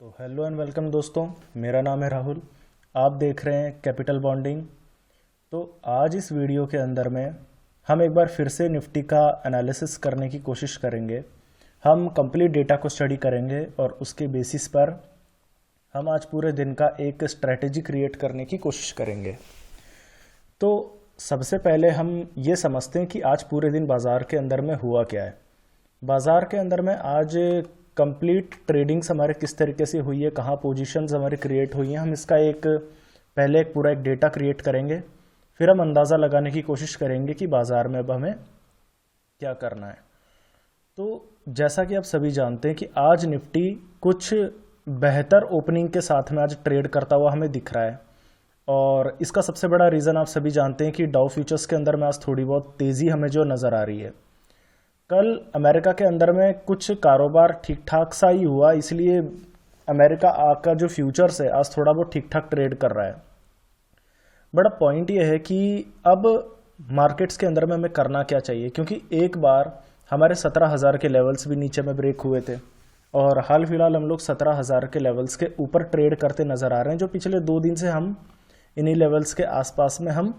तो hello and welcome दोस्तों। मेरा नाम है राहुल। आप देख रहे हैं कैपिटल बॉन्डिंग। तो आज इस वीडियो के अंदर में हम एक बार फिर से निफ्टी का एनालिसिस करने की कोशिश करेंगे। हम कंप्लीट डेटा को स्टडी करेंगे और उसके बेसिस पर हम आज पूरे दिन का एक स्ट्रेटेजी क्रिएट करने की कोशिश करेंगे। तो सबसे पहले हम ये समझते हैं कि आज पूरे दिन बाज़ार के अंदर में हुआ क्या है। बाज़ार के अंदर में आज कंप्लीट ट्रेडिंग्स हमारे किस तरीके से हुई है, कहाँ पोजीशंस हमारे क्रिएट हुई हैं, हम इसका पहले एक पूरा डेटा क्रिएट करेंगे। फिर हम अंदाज़ा लगाने की कोशिश करेंगे कि बाज़ार में अब हमें क्या करना है। तो जैसा कि आप सभी जानते हैं कि आज निफ्टी कुछ बेहतर ओपनिंग के साथ में आज ट्रेड करता हुआ हमें दिख रहा है। और इसका सबसे बड़ा रीज़न आप सभी जानते हैं कि डाउ फ्यूचर्स के अंदर में आज थोड़ी बहुत तेज़ी हमें जो नज़र आ रही है। कल अमेरिका के अंदर में कुछ कारोबार ठीक ठाक सा ही हुआ, इसलिए अमेरिका का जो फ्यूचर्स है आज थोड़ा बहुत ठीक ठाक ट्रेड कर रहा है। बड़ा पॉइंट ये है कि अब मार्केट्स के अंदर में हमें करना क्या चाहिए, क्योंकि एक बार हमारे 17,000 के लेवल्स भी नीचे में ब्रेक हुए थे और हाल फिलहाल हम लोग 17,000 के लेवल्स के ऊपर ट्रेड करते नज़र आ रहे हैं। जो पिछले 2 दिन से हम इन्हीं लेवल्स के आसपास में हम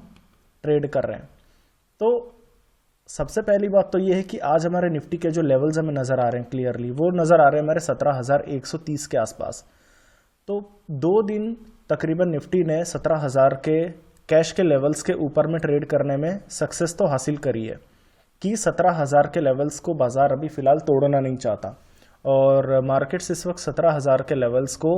ट्रेड कर रहे हैं। तो सबसे पहली बात तो ये है कि आज हमारे निफ्टी के जो लेवल्स हमें नज़र आ रहे हैं क्लियरली, वो नज़र आ रहे हैं हमारे 17,130 के आसपास। तो 2 दिन तकरीबन निफ्टी ने 17,000 के कैश के लेवल्स के ऊपर में ट्रेड करने में सक्सेस तो हासिल करी है कि 17,000 के लेवल्स को बाजार अभी फ़िलहाल तोड़ना नहीं चाहता और मार्केट्स इस वक्त 17,000 के लेवल्स को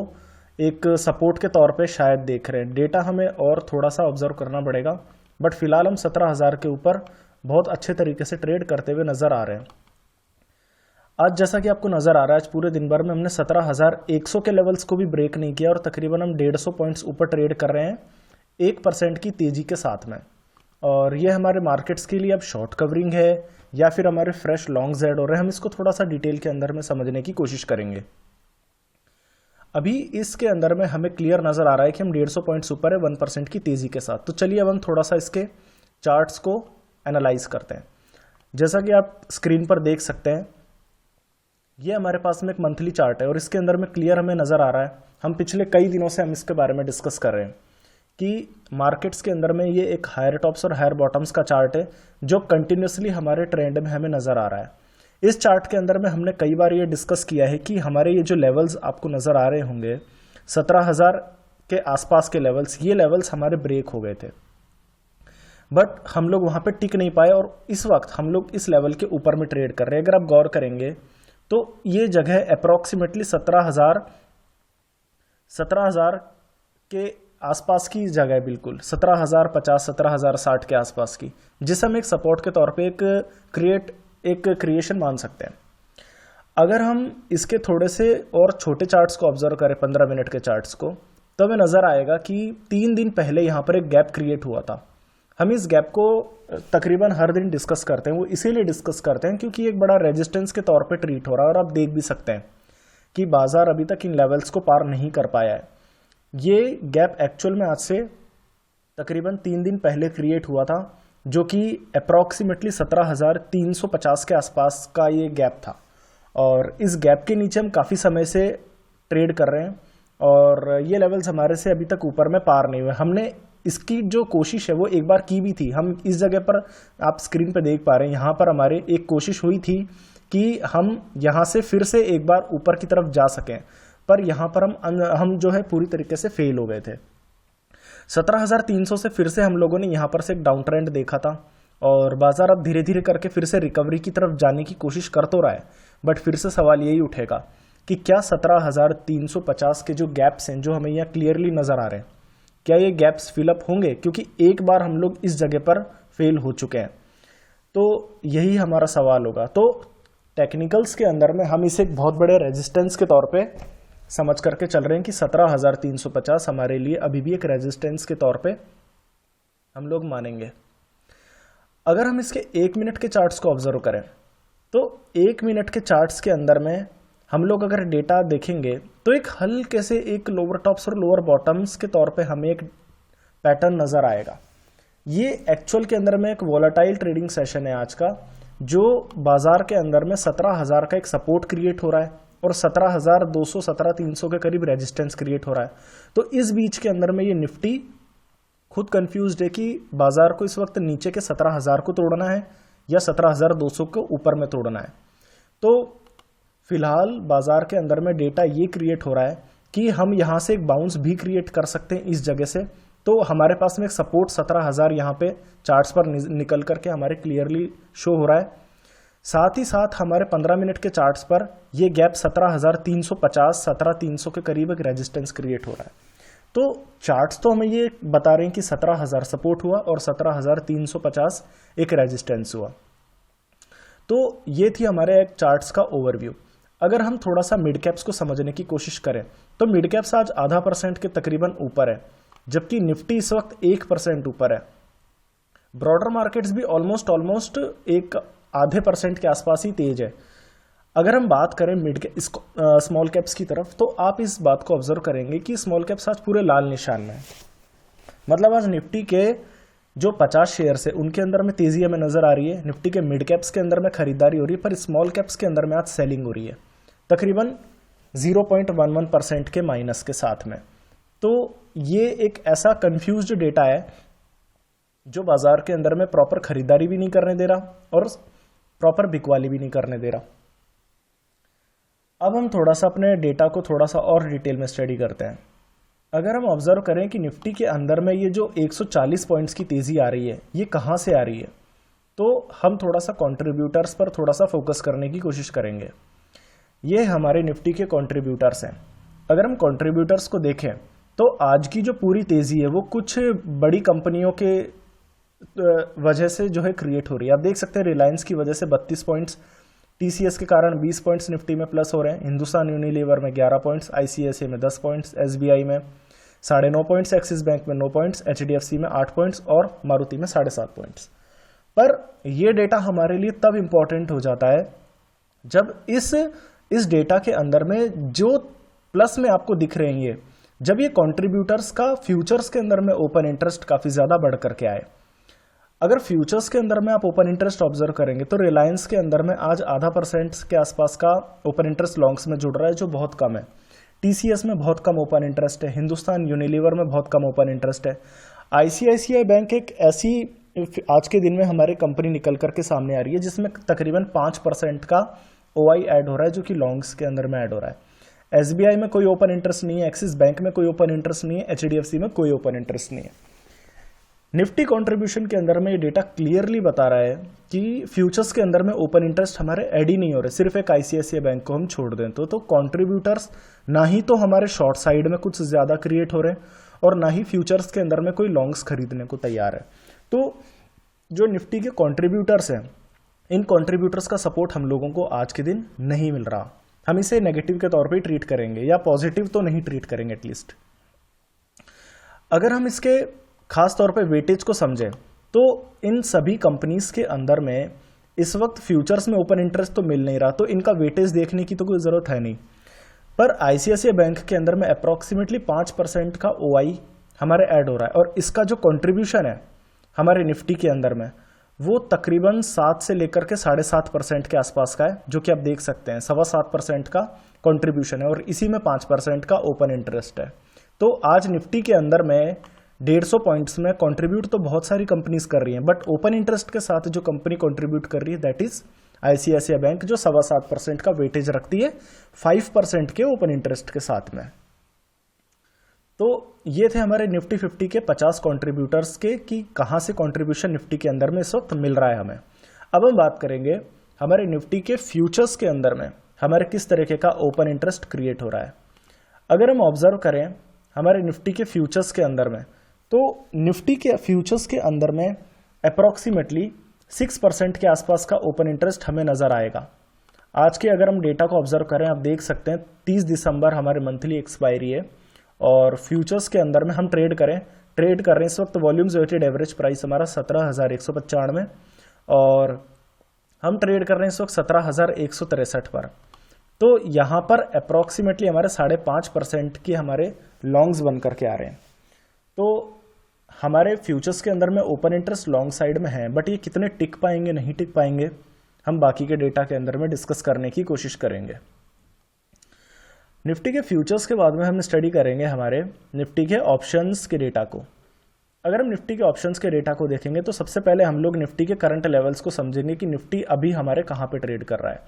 एक सपोर्ट के तौर पे शायद देख रहे हैं। डेटा हमें और थोड़ा सा ऑब्जर्व करना पड़ेगा, बट फिलहाल हम 17,000 के ऊपर बहुत अच्छे तरीके से ट्रेड करते हुए नज़र आ रहे हैं। आज जैसा कि आपको नज़र आ रहा है, आज पूरे दिन भर में हमने 17,100 के लेवल्स को भी ब्रेक नहीं किया और तकरीबन हम 150 पॉइंट्स ऊपर ट्रेड कर रहे हैं 1% की तेज़ी के साथ में। और ये हमारे मार्केट्स के लिए अब शॉर्ट कवरिंग है या फिर हमारे फ्रेश लॉन्ग्स ऐड हो रहे हैं, हम इसको थोड़ा सा डिटेल के अंदर में समझने की कोशिश करेंगे। अभी इसके अंदर में हमें क्लियर नज़र आ रहा है कि हम 150 पॉइंट्स ऊपर है 1% की तेज़ी के साथ। तो चलिए अब हम थोड़ा सा इसके चार्ट्स को एनालाइज करते हैं। जैसा कि आप स्क्रीन पर देख सकते हैं, ये हमारे पास में एक मंथली चार्ट है और इसके अंदर में क्लियर हमें नज़र आ रहा है, हम पिछले कई दिनों से हम इसके बारे में डिस्कस कर रहे हैं कि मार्केट्स के अंदर में ये एक हायर टॉप्स और हायर बॉटम्स का चार्ट है जो कंटिन्यूसली हमारे ट्रेंड में हमें नज़र आ रहा है। इस चार्ट के अंदर में हमने कई बार ये डिस्कस किया है कि हमारे ये जो लेवल्स आपको नज़र आ रहे होंगे 17,000 के आसपास के लेवल्स, ये लेवल्स हमारे ब्रेक हो गए थे, बट हम लोग वहाँ पे टिक नहीं पाए और इस वक्त हम लोग इस लेवल के ऊपर में ट्रेड कर रहे हैं। अगर आप गौर करेंगे तो ये जगह अप्रॉक्सीमेटली 17,000 के आसपास की जगह है, बिल्कुल 17,050 17,060 के आसपास की, जिसे हम एक सपोर्ट के तौर पे एक क्रिएशन मान सकते हैं। अगर हम इसके थोड़े से और छोटे चार्ट्स को ऑब्जर्व करें, 15 मिनट के चार्ट्स को, तो हमें नज़र आएगा कि 3 दिन पहले यहाँ पर एक गैप क्रिएट हुआ था। हम इस गैप को तकरीबन हर दिन डिस्कस करते हैं, वो इसीलिए डिस्कस करते हैं क्योंकि एक बड़ा रेजिस्टेंस के तौर पे ट्रीट हो रहा है और आप देख भी सकते हैं कि बाजार अभी तक इन लेवल्स को पार नहीं कर पाया है। ये गैप एक्चुअल में आज से तकरीबन 3 दिन पहले क्रिएट हुआ था, जो कि अप्रॉक्सीमेटली 17,350 के आसपास का ये गैप था और इस गैप के नीचे हम काफ़ी समय से ट्रेड कर रहे हैं और ये लेवल्स हमारे से अभी तक ऊपर में पार नहीं हुए। हमने इसकी जो कोशिश है वो एक बार की भी थी। हम इस जगह पर आप स्क्रीन पर देख पा रहे हैं, यहाँ पर हमारे एक कोशिश हुई थी कि हम यहाँ से फिर से एक बार ऊपर की तरफ जा सकें, पर यहाँ पर हम जो है पूरी तरीके से फेल हो गए थे। 17,300 से फिर से हम लोगों ने यहाँ पर से एक डाउन ट्रेंड देखा था और बाजार अब धीरे धीरे करके फिर से रिकवरी की तरफ जाने की कोशिश कर तो रहा है, बट फिर से सवाल यही उठेगा कि क्या 17,350 के जो गैप्स हैं जो हमें यहाँ क्लियरली नज़र आ रहे हैं, क्या ये गैप्स फिलअप होंगे, क्योंकि एक बार हम लोग इस जगह पर फेल हो चुके हैं। तो यही हमारा सवाल होगा। तो टेक्निकल्स के अंदर में हम इसे एक बहुत बड़े रेजिस्टेंस के तौर पे समझ करके चल रहे हैं कि 17,350 हमारे लिए अभी भी एक रेजिस्टेंस के तौर पे हम लोग मानेंगे। अगर हम इसके 1 मिनट के चार्ट्स को ऑब्जर्व करें तो 1 मिनट के चार्ट्स के अंदर में हम लोग अगर डेटा देखेंगे तो एक हल्के से एक लोअर टॉप्स और लोअर बॉटम्स के तौर पे हमें एक पैटर्न नज़र आएगा। ये एक्चुअल के अंदर में एक वोलेटाइल ट्रेडिंग सेशन है आज का, जो बाजार के अंदर में 17,000 का एक सपोर्ट क्रिएट हो रहा है और 17,200 17,300 के करीब रेजिस्टेंस क्रिएट हो रहा है। तो इस बीच के अंदर में ये निफ्टी खुद कंफ्यूज्ड है कि बाजार को इस वक्त नीचे के 17,000 को तोड़ना है या 17,200 को ऊपर में तोड़ना है। तो फिलहाल बाजार के अंदर में डेटा ये क्रिएट हो रहा है कि हम यहाँ से एक बाउंस भी क्रिएट कर सकते हैं इस जगह से। तो हमारे पास में एक सपोर्ट 17,000 यहाँ पे चार्ट्स पर निकल करके हमारे क्लियरली शो हो रहा है। साथ ही साथ हमारे 15 मिनट के चार्ट्स पर ये गैप 17,350 17,300 के करीब एक रेजिस्टेंस क्रिएट हो रहा है। तो चार्ट्स तो हमें ये बता रहे हैं कि 17,000 सपोर्ट हुआ और 17,350 एक रेजिस्टेंस हुआ। तो ये थी हमारे एक चार्ट्स का ओवरव्यू। अगर हम थोड़ा सा मिड कैप्स को समझने की कोशिश करें तो मिड कैप्स आज 0.5% के तकरीबन ऊपर है, जबकि निफ्टी इस वक्त 1% ऊपर है। ब्रॉडर मार्केट्स भी ऑलमोस्ट एक 0.5% के आसपास ही तेज है। अगर हम बात करें स्मॉल कैप्स की तरफ, तो आप इस बात को ऑब्जर्व करेंगे कि स्मॉल कैप्स आज पूरे लाल निशान में है। मतलब आज निफ्टी के जो 50 शेयर्स है उनके अंदर में तेजी हमें नजर आ रही है, निफ्टी के मिड कैप्स के अंदर में खरीदारी हो रही है, पर स्मॉल कैप्स के अंदर में आज सेलिंग हो रही है तकरीबन 0.11% के माइनस के साथ में। तो ये एक ऐसा कंफ्यूज्ड डेटा है जो बाजार के अंदर में प्रॉपर खरीदारी भी नहीं करने दे रहा और प्रॉपर बिकवाली भी नहीं करने दे रहा। अब हम थोड़ा सा अपने डेटा को थोड़ा सा और डिटेल में स्टडी करते हैं। अगर हम ऑब्जर्व करें कि निफ्टी के अंदर में ये जो 140 पॉइंट्स की तेजी आ रही है ये कहां से आ रही है, तो हम थोड़ा सा कंट्रीब्यूटर्स पर थोड़ा सा फोकस करने की कोशिश करेंगे। ये हमारे निफ्टी के कंट्रीब्यूटर्स हैं। अगर हम कंट्रीब्यूटर्स को देखें तो आज की जो पूरी तेजी है वो कुछ बड़ी कंपनियों के वजह से जो है क्रिएट हो रही है। आप देख सकते हैं रिलायंस की वजह से 32 पॉइंट्स, टीसीएस के कारण 20 पॉइंट्स निफ्टी में प्लस हो रहे हैं, हिंदुस्तान यूनिलीवर में 11 पॉइंट्स, आईसीआईसीआई में 10 पॉइंट्स, एसबीआई में 9.5 पॉइंट्स, एक्सिस बैंक में 9 पॉइंट्स, एचडीएफसी में 8 पॉइंट्स और मारुति में 7.5 पॉइंट्स। पर यह डेटा हमारे लिए तब इंपॉर्टेंट हो जाता है जब इस डेटा के अंदर में जो प्लस में आपको दिख रहे हैं जब ये कंट्रीब्यूटर्स का फ्यूचर्स के अंदर में ओपन इंटरेस्ट काफी ज्यादा बढ़ करके आए। अगर फ्यूचर्स के अंदर में आप ओपन इंटरेस्ट ऑब्जर्व करेंगे तो रिलायंस के अंदर में आज 0.5% के आसपास का ओपन इंटरेस्ट लॉन्ग्स में जुड़ रहा है, जो बहुत कम है। टीसीएस में बहुत कम ओपन इंटरेस्ट है, हिंदुस्तान यूनिलीवर में बहुत कम ओपन इंटरेस्ट है। आईसीआईसीआई बैंक एक ऐसी आज के दिन में हमारे कंपनी निकल करके सामने आ रही है जिसमें तकरीबन 5% का ओआई ऐड हो रहा है, जो कि लॉन्ग्स के अंदर में ऐड हो रहा है। एसबीआई में कोई ओपन इंटरेस्ट नहीं है, एक्सिस बैंक में कोई ओपन इंटरेस्ट नहीं है, एचडीएफसी में कोई ओपन इंटरेस्ट नहीं है। निफ्टी कंट्रीब्यूशन के अंदर में ये डेटा क्लियरली बता रहा है कि फ्यूचर्स के अंदर में ओपन इंटरेस्ट हमारे ऐड ही नहीं हो रहे। सिर्फ एक आईसीआईसीआई बैंक को हम छोड़ दें तो कंट्रीब्यूटर्स ना ही तो हमारे शॉर्ट साइड में कुछ ज्यादा क्रिएट हो रहे हैं और ना ही फ्यूचर्स के अंदर में कोई लॉन्ग्स खरीदने को तैयार है। तो जो निफ्टी के कंट्रीब्यूटर्स हैं, इन कंट्रीब्यूटर्स का सपोर्ट हम लोगों को आज के दिन नहीं मिल रहा। हम इसे नेगेटिव के तौर पे ट्रीट करेंगे या पॉजिटिव तो नहीं ट्रीट करेंगे एटलीस्ट। अगर हम इसके खास तौर पे वेटेज को समझें तो इन सभी कंपनीज के अंदर में इस वक्त फ्यूचर्स में ओपन इंटरेस्ट तो मिल नहीं रहा, तो इनका वेटेज देखने की तो कोई जरूरत है नहीं। पर आईसीआईसीआई बैंक के अंदर में अप्रोक्सीमेटली 5% का ओआई हमारे ऐड हो रहा है और इसका जो कंट्रीब्यूशन है हमारे निफ्टी के अंदर में वो तकरीबन 7 से लेकर के 7.5% के आसपास का है, जो कि आप देख सकते हैं 7.25% का कंट्रीब्यूशन है और इसी में 5% का ओपन इंटरेस्ट है। तो आज निफ्टी के अंदर में 150 पॉइंट्स में कंट्रीब्यूट तो बहुत सारी कंपनीज कर रही हैं, बट ओपन इंटरेस्ट के साथ जो कंपनी कंट्रीब्यूट कर रही है दैट इज आईसीआईसीआई बैंक, जो 7.25% का वेटेज रखती है 5% के ओपन इंटरेस्ट के साथ में। तो ये थे हमारे निफ्टी 50 के 50 कंट्रीब्यूटर्स के कि कहां से कंट्रीब्यूशन निफ्टी के अंदर में इस वक्त मिल रहा है हमें। अब हम बात करेंगे हमारे निफ्टी के फ्यूचर्स के अंदर में हमारे किस तरीके का ओपन इंटरेस्ट क्रिएट हो रहा है। अगर हम ऑब्जर्व करें हमारे निफ्टी के फ्यूचर्स के अंदर में, तो निफ्टी के फ्यूचर्स के अंदर में अप्रोक्सीमेटली 6% के आसपास का ओपन इंटरेस्ट हमें नजर आएगा। आज के अगर हम डेटा को ऑब्जर्व करें, आप देख सकते हैं 30 दिसंबर हमारे मंथली एक्सपायरी है और फ्यूचर्स के अंदर में हम ट्रेड कर रहे हैं इस वक्त वॉल्यूम्स वेटेड एवरेज प्राइस हमारा 17,195 और हम ट्रेड कर रहे हैं इस वक्त 17,163 पर। तो यहाँ पर अप्रोक्सीमेटली हमारे 5.5% की हमारे लॉन्ग्स बन करके आ रहे हैं। तो हमारे फ्यूचर्स के अंदर में ओपन इंटरेस्ट लॉन्ग साइड में है, बट ये कितने टिक पाएंगे नहीं टिक पाएंगे हम बाकी के डेटा के अंदर में डिस्कस करने की कोशिश करेंगे। निफ्टी के फ्यूचर्स के बाद में हम स्टडी करेंगे हमारे निफ्टी के ऑप्शंस के डेटा को। अगर हम निफ्टी के ऑप्शंस के डेटा को देखेंगे तो सबसे पहले हम लोग निफ्टी के करंट लेवल्स को समझेंगे कि निफ्टी अभी हमारे कहाँ पे ट्रेड कर रहा है।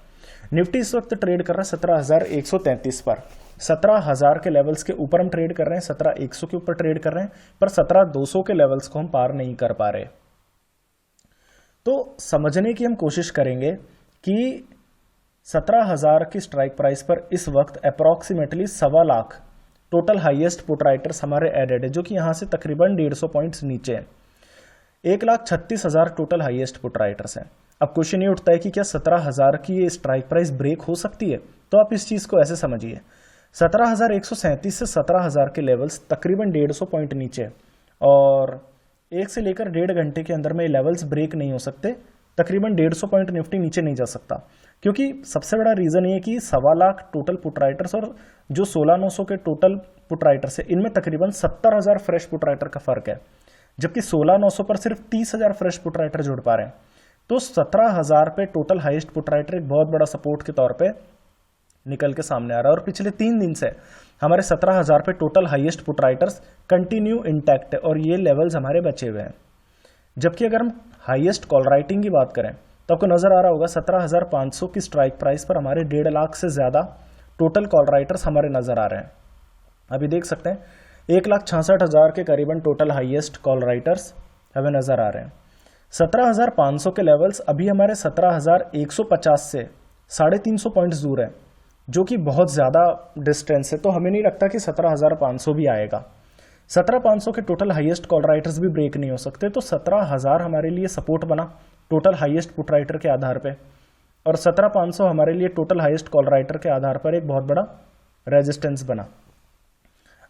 निफ्टी इस वक्त ट्रेड कर रहा है 17,133 पर। 17,000 के लेवल्स के ऊपर हम ट्रेड कर रहे हैं, 17,100 के ऊपर ट्रेड कर रहे हैं, पर 17,200 के लेवल्स को हम पार नहीं कर पा रहे। तो समझने की हम कोशिश करेंगे कि 17,000 की स्ट्राइक प्राइस पर इस वक्त approximately 1.25 lakh total highest put writers हमारे एडेड है, जो कि यहां से तकरीबन 150 पॉइंट्स नीचे है। 1,36,000 टोटल हाईएस्ट पुट राइटर्स हैं। अब क्वेश्चन ये उठता है कि क्या 17,000 की ये स्ट्राइक प्राइस ब्रेक हो सकती है? तो आप इस चीज को ऐसे समझिए, 17,137 से 17,000 के लेवल्स तकरीबन 150 पॉइंट नीचे, और 1 से लेकर 1.5 घंटे के अंदर में ये लेवल्स ब्रेक नहीं हो सकते। तकरीबन 150 पॉइंट निफ्टी नीचे नहीं जा सकता, क्योंकि सबसे बड़ा रीजन ये कि 1.25 लाख टोटल पुट राइटर्स और जो 16,900 के टोटल पुट राइटर्स है, इनमें तकरीबन 70,000 फ्रेश पुट राइटर का फर्क है, जबकि 16,900 पर सिर्फ 30,000 फ्रेश पुट राइटर जुड़ पा रहे हैं। तो 17,000 पे टोटल हाईएस्ट पुट राइटर एक बहुत बड़ा सपोर्ट के तौर पे निकल के सामने आ रहा है, और पिछले 3 दिन से हमारे 17,000 पे total highest put writers continue intact है, और ये लेवल्स हमारे बचे हुए हैं। जबकि अगर हम हाईएस्ट कॉल राइटिंग की बात करें तो आपको नजर आ रहा होगा 17,500 की स्ट्राइक प्राइस पर हमारे 1.5 लाख से ज्यादा टोटल कॉल राइटर्स हमारे नजर आ रहे हैं। अभी देख सकते हैं 1,66,000 के करीबन टोटल हाईएस्ट कॉल राइटर्स हमें नजर आ रहे हैं। 17,500 के लेवल्स अभी हमारे 17,150 से 350 पॉइंट्स दूर है, जो कि बहुत ज्यादा डिस्टेंस है। तो हमें नहीं लगता कि 17,500 भी आएगा। 17,500 के टोटल हाईएस्ट कॉल राइटर्स भी ब्रेक नहीं हो सकते। तो 17,000 हमारे लिए सपोर्ट बना टोटल हाईएस्ट पुट राइटर के आधार पे, और 17,500 हमारे लिए टोटल हाईएस्ट कॉल राइटर के आधार पर एक बहुत बड़ा रेजिस्टेंस बना।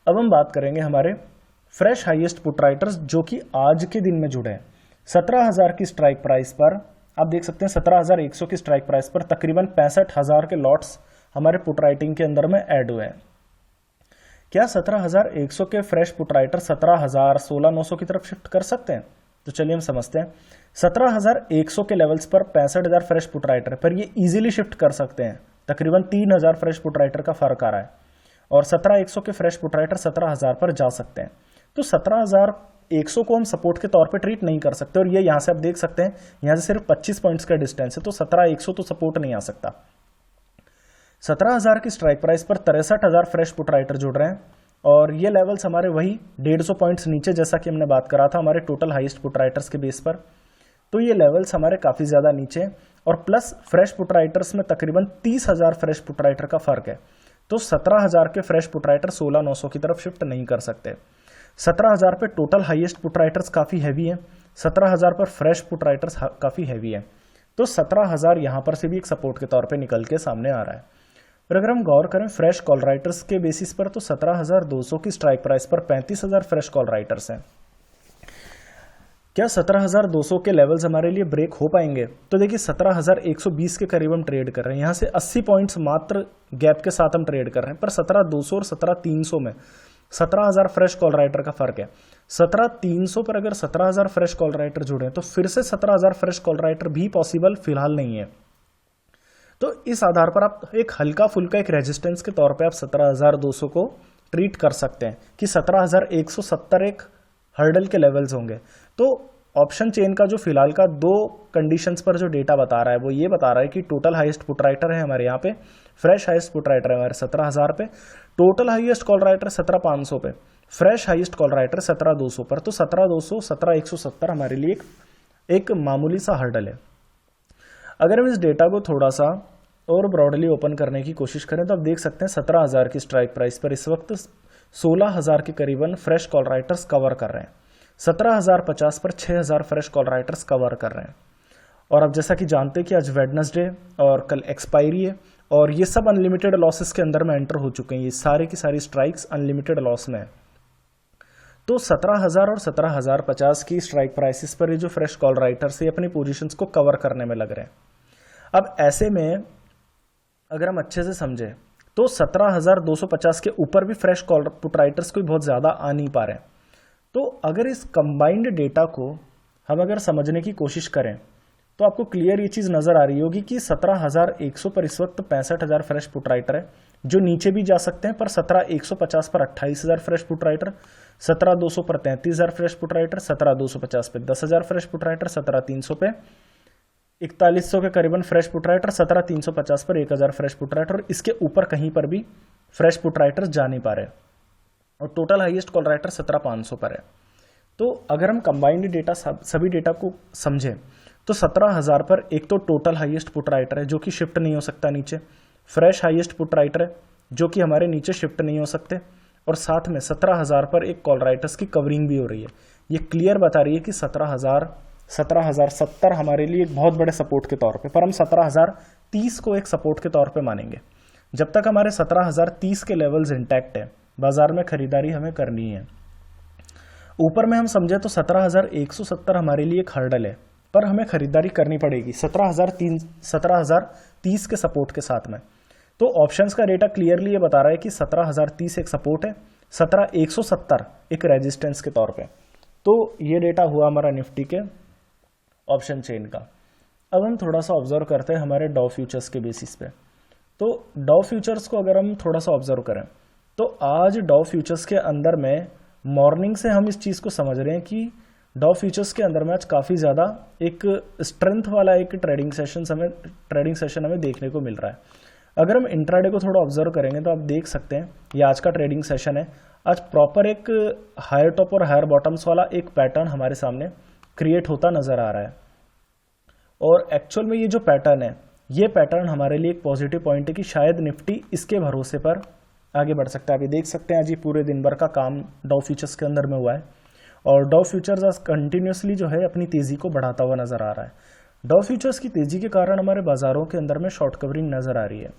अब हम बात करेंगे हमारे फ्रेश हाईएस्ट पुट राइटर्स, जो कि आज के दिन में जुड़े हैं। 17,000 की स्ट्राइक प्राइस पर आप देख सकते हैं 17,100 की स्ट्राइक प्राइस पर तकरीबन 65,000 के लॉट्स हमारे पुट राइटिंग के अंदर में ऐड हुए हैं। क्या 17,100 के फ्रेश पुट राइटर 17,000, 16,900 की तरफ शिफ्ट कर सकते हैं? तो चलिए हम समझते हैं। 17,100 के लेवल्स पर 65,000 फ्रेश पुट राइटर पर ये इजीली शिफ्ट कर सकते हैं। तकरीबन 3,000 फ्रेश पुट राइटर का फर्क आ रहा है, और 17,100 के फ्रेश पुट राइटर 17,000 पर जा सकते हैं। तो 17,100 को हम सपोर्ट के तौर पे ट्रीट नहीं कर सकते, और ये यहां से आप देख सकते हैं, यहां से सिर्फ 25 पॉइंट्स का डिस्टेंस है, तो 17,100 तो सपोर्ट नहीं आ सकता। 17,000 की स्ट्राइक प्राइस पर 63,000 फ्रेश पुट राइटर जुड़ रहे हैं, और ये लेवल्स हमारे वही 150 पॉइंट्स नीचे, जैसा कि हमने बात करा था हमारे टोटल हाईएस्ट पुट राइटर्स के बेस पर। तो ये लेवल्स हमारे काफी ज्यादा नीचे, और प्लस फ्रेश पुट राइटर्स में तकरीबन 30,000 फ्रेश पुट राइटर का फर्क है। तो 17,000 के फ्रेश पुट राइटर 16,900 की तरफ शिफ्ट नहीं कर सकते। 17,000 पे टोटल हाईएस्ट पुट राइटर्स काफी हैवी है, 17,000 पर फ्रेश पुट राइटर्स काफी हैवी है। तो 17,000 यहां पर से भी एक सपोर्ट के तौर पे निकल के सामने आ रहा है। और अगर हम गौर करें फ्रेश कॉल राइटर्स के बेसिस पर, तो 17,200 की स्ट्राइक प्राइस पर 35,000 फ्रेश कॉल राइटर्स हैं। क्या 17,200 के लेवल्स हमारे लिए ब्रेक हो पाएंगे? तो देखिए 17,120 के करीब हम ट्रेड कर रहे हैं, यहां से 80 पॉइंट्स मात्र गैप के साथ हम ट्रेड कर रहे हैं, पर 17,200 और 17,300 में 17,000 फ्रेश कॉल राइटर का फर्क है। 17,300 पर अगर 17,000 फ्रेश कॉल राइटर जुड़े तो फिर से 17,000 फ्रेश कॉल राइटर भी पॉसिबल फिलहाल नहीं है। तो इस आधार पर आप एक हल्का फुल्का एक रेजिस्टेंस के तौर पे आप 17,200 को ट्रीट कर सकते हैं कि 17,170 एक हर्डल के लेवल्स होंगे। तो ऑप्शन चेन का जो फिलहाल का 2 कंडीशंस पर जो डेटा बता रहा है वो ये बता रहा है कि टोटल हाईएस्ट पुट राइटर है हमारे यहाँ पे, फ्रेश हाईएस्ट पुट राइटर है हमारे 17,000 पे, टोटल हाईएस्ट कॉल राइटर 17,500 पे, फ्रेश हाईएस्ट कॉल राइटर 17,200 पर। तो 17,200, 17,170 हमारे लिए एक मामूली सा हर्डल है। अगर हम इस डेटा को थोड़ा सा और ब्रॉडली ओपन करने की कोशिश करें तो आप देख सकते हैं 17,000 की स्ट्राइक प्राइस पर इस वक्त 16,000 के करीबन फ्रेश कॉल राइटर्स कवर कर रहे हैं। 17,050 पर 6,000 फ्रेश कॉल राइटर्स कवर कर रहे हैं। और अब जैसा कि जानते हैं कि आज वेडनेसडे और कल एक्सपायरी है, और ये सब अनलिमिटेड लॉसेस के अंदर में एंटर हो चुके हैं। ये सारी की सारी स्ट्राइक्स अनलिमिटेड लॉस में है। तो 17,000 और 17,050 की स्ट्राइक प्राइसेस पर ये जो फ्रेश कॉल राइटर्स है अपनी पोजीशंस को कवर करने में लग रहे हैं। अब ऐसे में अगर हम अच्छे से समझे तो 17,250 के ऊपर भी फ्रेश कॉल पुट राइटर्स कोई बहुत ज्यादा आ नहीं पा रहे हैं। तो अगर इस कंबाइंड डेटा को हम अगर समझने की कोशिश करें तो आपको क्लियर ये चीज नजर आ रही होगी कि 17,100 पर इस वक्त 65,000 फ्रेश पुट राइटर है, जो नीचे भी जा सकते हैं, पर 17,150 पर 28,000 फ्रेश पुट राइटर, 17,200 पर 33,000 फ्रेश पुट राइटर, 17,250 पे 10,000 फ्रेश पुट राइटर, 17,300 पे 4100 के करीबन फ्रेश पुट राइटर, 17,350 पर 1,000 फ्रेश पुट राइटर, और इसके ऊपर कहीं पर भी फ्रेश पुट राइटर जा नहीं पा रहे, और टोटल हाईएस्ट कॉल राइटर 17,500 पर है। तो अगर हम कंबाइंड डेटा सभी डेटा को समझें तो 17,000 पर एक तो टोटल हाईएस्ट पुट राइटर है जो कि शिफ्ट नहीं हो सकता नीचे, फ्रेश हाईएस्ट पुट राइटर है जो कि हमारे नीचे शिफ्ट नहीं हो सकते, और साथ में 17,000 पर एक कॉल राइटर्स की कवरिंग भी हो रही है। ये क्लियर बता रही है कि 17,070 हमारे लिए एक बहुत बड़े सपोर्ट के तौर पे, पर हम 17,030 को एक सपोर्ट के तौर पे मानेंगे। जब तक हमारे 17,030 के लेवल्स इंटैक्ट है, बाजार में खरीदारी हमें करनी है। ऊपर में हम समझे तो 17,170 हमारे लिए एक हर्डल है, पर हमें खरीदारी करनी पड़ेगी 17,030 के सपोर्ट के साथ में। तो ऑप्शंस का डेटा क्लियरली ये बता रहा है कि 17,030 एक सपोर्ट है, 17,170 एक रेजिस्टेंस के तौर पे। तो ये डेटा हुआ हमारा निफ्टी के ऑप्शन चेन का। अब हम थोड़ा सा ऑब्जर्व करते हैं हमारे डाउ फ्यूचर्स के बेसिस पे। तो डाउ फ्यूचर्स को अगर हम थोड़ा सा ऑब्जर्व करें तो आज डाउ फ्यूचर्स के अंदर में मॉर्निंग से हम इस चीज़ को समझ रहे हैं कि डाउ फ्यूचर्स के अंदर में आज काफ़ी ज़्यादा एक स्ट्रेंथ वाला एक ट्रेडिंग सेशन हमें देखने को मिल रहा है। अगर हम इंट्राडे को थोड़ा ऑब्जर्व करेंगे तो आप देख सकते हैं ये आज का ट्रेडिंग सेशन है। आज प्रॉपर एक हायर टॉप और हायर बॉटम्स वाला एक पैटर्न हमारे सामने क्रिएट होता नजर आ रहा है, और एक्चुअल में ये जो पैटर्न है ये पैटर्न हमारे लिए एक पॉजिटिव पॉइंट है कि शायद निफ्टी इसके भरोसे पर आगे बढ़ सकता है। अभी देख सकते हैं आज ये पूरे दिन भर का काम डाउ फ्यूचर्स के अंदर में हुआ है, और डाउ फ्यूचर्स आज कंटिन्यूसली जो है अपनी तेजी को बढ़ाता हुआ नजर आ रहा है। डाउ फ्यूचर्स की तेजी के कारण हमारे बाजारों के अंदर में शॉर्ट कवरिंग नजर आ रही है।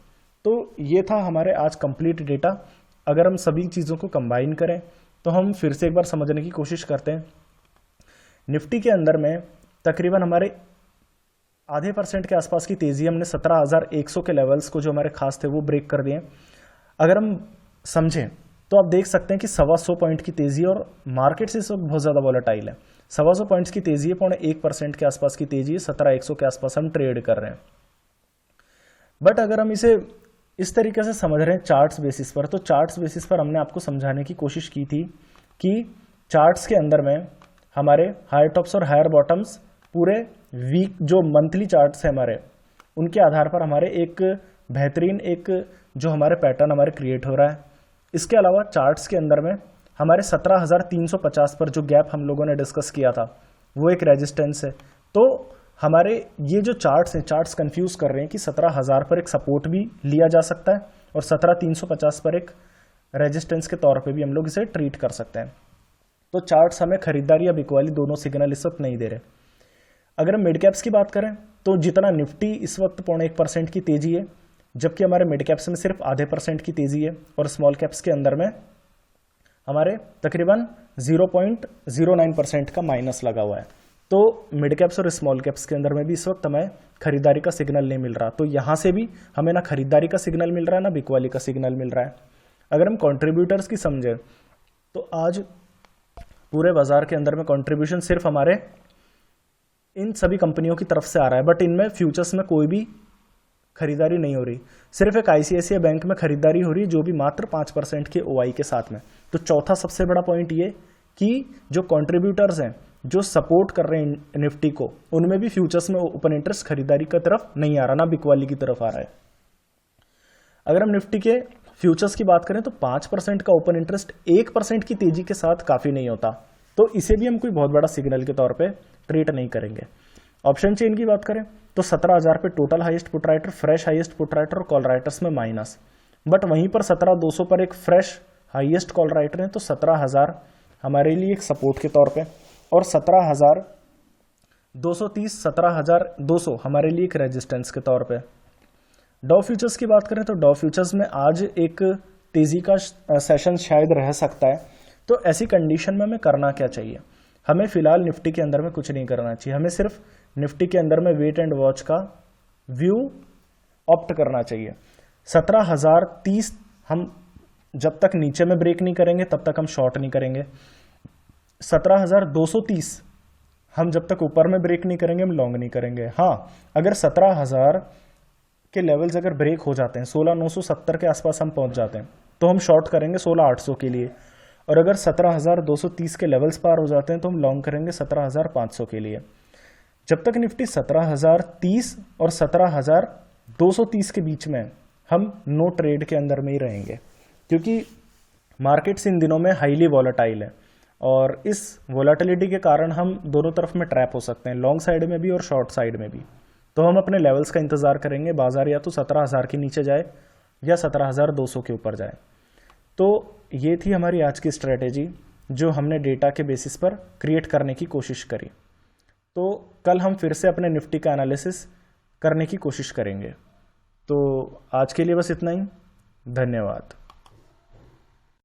तो ये था हमारे आज कंप्लीट डेटा। अगर हम सभी चीज़ों को कंबाइन करें तो हम फिर से एक बार समझने की कोशिश करते हैं। निफ्टी के अंदर में तकरीबन हमारे आधे % के आसपास की तेजी, हमने 17,100 के लेवल्स को जो हमारे खास थे वो ब्रेक कर दिए। अगर हम समझें तो आप देख सकते हैं कि 125 पॉइंट की तेजी, और मार्केट से इस वक्त बहुत ज़्यादा वॉलेटाइल है। 125 पॉइंट्स की तेजी है, 0.1% के आसपास की तेजी है, 17,100 के आसपास हम ट्रेड कर रहे हैं। बट अगर हम इसे इस तरीके से समझ रहे हैं चार्ट्स बेसिस पर, तो चार्ट्स बेसिस पर हमने आपको समझाने की कोशिश की थी कि चार्ट्स के अंदर में हमारे हायर टॉप्स और हायर बॉटम्स पूरे वीक जो मंथली चार्ट्स हैं हमारे, उनके आधार पर हमारे एक बेहतरीन एक जो हमारे पैटर्न हमारे क्रिएट हो रहा है। इसके अलावा चार्ट्स के अंदर में हमारे 17,350 पर जो गैप हम लोगों ने डिस्कस किया था वो एक रेजिस्टेंस है। तो हमारे ये जो चार्ट्स हैं, चार्ट्स कंफ्यूज कर रहे हैं कि 17,000 पर एक सपोर्ट भी लिया जा सकता है और 17,350 पर एक रेजिस्टेंस के तौर पे भी हम लोग इसे ट्रीट कर सकते हैं। तो चार्ट्स हमें खरीदारी या बिकवाली दोनों सिग्नल इस वक्त नहीं दे रहे। अगर हम मिड कैप्स की बात करें तो जितना निफ्टी इस वक्त 0.1% की तेजी है, जबकि हमारे मिड कैप्स में सिर्फ आधे % की तेजी है, और स्मॉल कैप्स के अंदर में हमारे तकरीबन 0.09% का माइनस लगा हुआ है। तो मिड कैप्स और स्मॉल कैप्स के अंदर में भी इस वक्त हमें खरीदारी का सिग्नल नहीं मिल रहा। तो यहां से भी हमें ना खरीदारी का सिग्नल मिल रहा है ना बिकवाली का सिग्नल मिल रहा है। अगर हम कंट्रीब्यूटर्स की समझे तो आज पूरे बाजार के अंदर में कंट्रीब्यूशन सिर्फ हमारे इन सभी कंपनियों की तरफ से आ रहा है, बट इनमें फ्यूचर्स में कोई भी खरीदारी नहीं हो रही। सिर्फ एक आईसीआईसीआई बैंक में खरीदारी हो रही है, जो भी मात्र 5% के ओआई के साथ में। तो चौथा सबसे बड़ा पॉइंट ये कि जो कंट्रीब्यूटर्स हैं जो सपोर्ट कर रहे हैं निफ्टी को, उनमें भी फ्यूचर्स में ओपन इंटरेस्ट खरीदारी की तरफ नहीं आ रहा, ना बिकवाली की तरफ आ रहा है। अगर हम निफ्टी के फ्यूचर्स की बात करें तो 5% का ओपन इंटरेस्ट 1% की तेजी के साथ काफी नहीं होता, तो इसे भी हम कोई बहुत बड़ा सिग्नल के तौर पे ट्रीट नहीं करेंगे। ऑप्शन चेन की बात करें तो 17,000 पे total highest put writer, fresh highest put writer और कॉल राइटर्स में माइनस, बट वहीं पर 17,200 पर एक फ्रेश हाईएस्ट कॉल राइटर है। तो 17,000 हमारे लिए एक सपोर्ट के तौर पे, और 17,230 17,200 हमारे लिए एक रेजिस्टेंस के तौर पे। डाउ फ्यूचर्स की बात करें तो डाउ फ्यूचर्स में आज एक तेजी का सेशन शायद रह सकता है। तो ऐसी कंडीशन में हमें करना क्या चाहिए? हमें फिलहाल निफ्टी के अंदर में कुछ नहीं करना चाहिए, हमें सिर्फ निफ्टी के अंदर में वेट एंड वॉच का व्यू ऑप्ट करना चाहिए। 17,030 हम जब तक नीचे में ब्रेक नहीं करेंगे तब तक हम शॉर्ट नहीं करेंगे। 17,230 हम जब तक ऊपर में ब्रेक नहीं करेंगे हम लॉन्ग नहीं करेंगे। हाँ, अगर 17,000 के लेवल्स अगर ब्रेक हो जाते हैं, 16,970 के आसपास हम पहुंच जाते हैं, तो हम शॉर्ट करेंगे 16,800 के लिए। और अगर 17,230 के लेवल्स पार हो जाते हैं तो हम लॉन्ग करेंगे 17,500 के लिए। जब तक निफ्टी 17,030 और 17,230 के बीच में, हम नो ट्रेड के अंदर में ही रहेंगे, क्योंकि मार्केट्स इन दिनों में हाईली वॉलेटाइल है और इस वॉलेटिलिटी के कारण हम दोनों तरफ में ट्रैप हो सकते हैं, लॉन्ग साइड में भी और शॉर्ट साइड में भी। तो हम अपने लेवल्स का इंतजार करेंगे, बाजार या तो 17,000 के नीचे जाए या 17,200 के ऊपर जाए। तो ये थी हमारी आज की स्ट्रेटेजी जो हमने डेटा के बेसिस पर क्रिएट करने की कोशिश करी। तो कल हम फिर से अपने निफ्टी का एनालिसिस करने की कोशिश करेंगे। तो आज के लिए बस इतना ही। धन्यवाद।